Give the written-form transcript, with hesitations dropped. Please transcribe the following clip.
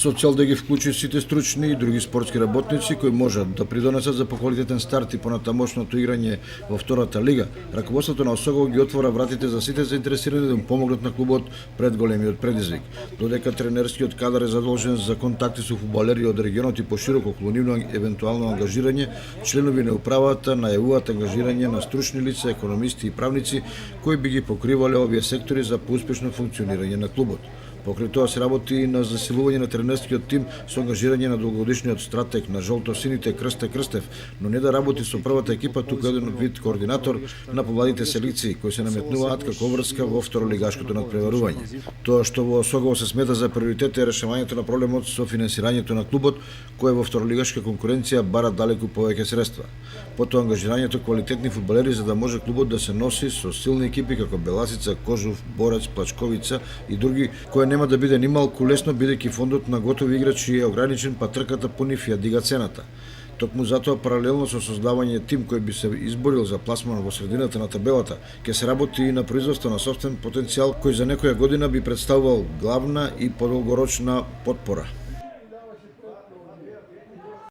со цел да ги вклучи сите стручни и други спортски работници кои можат да придонесат за поквалитетен старт и понатамошното играње во втората лига. Раководството на Осогово ги отвора вратите за сите заинтересирани да им помогнат на клубот пред големиот предизвик. Додека тренерскиот кадар е задолжен за контакти со фудбалери од регионот и пошироко околу нивно евентуално ангажирање, членови на управата најавуваат ангажирање на стручни лица, економисти и правници кои би ги покривале овие сектори за поуспешно функционирање на клубот. Покрај тоа се работи и на засилување на тренерскиот тим со ангажирање на долгогодишниот стратег на жолто-сините Крсте Крстев, но не да работи со првата екипа, туку еден вид координатор на помладите селекции кои се наметнуваат како врска во второлигашкото надпреварување. Тоа што во Осогово се смета за приоритет е решавањето на проблемот со финансирањето на клубот, кој во второлигашка конкуренција бара далеку повеќе средства. Потоа ангажирањето квалитетни фудбалери за да може клубот да се носи со силни екипи како Беласица, Кожув, Борец, Плачковица и други, кои нема да биде нималку лесно бидејќи фондот на готови играчи е ограничен, па трката по нив ја дига цената. Токму затоа паралелно со создавање тим кој би се изборил за пласман во средината на табелата, ќе се работи и на производство на собствен потенцијал кој за некоја година би представувал главна и подолгорочна потпора.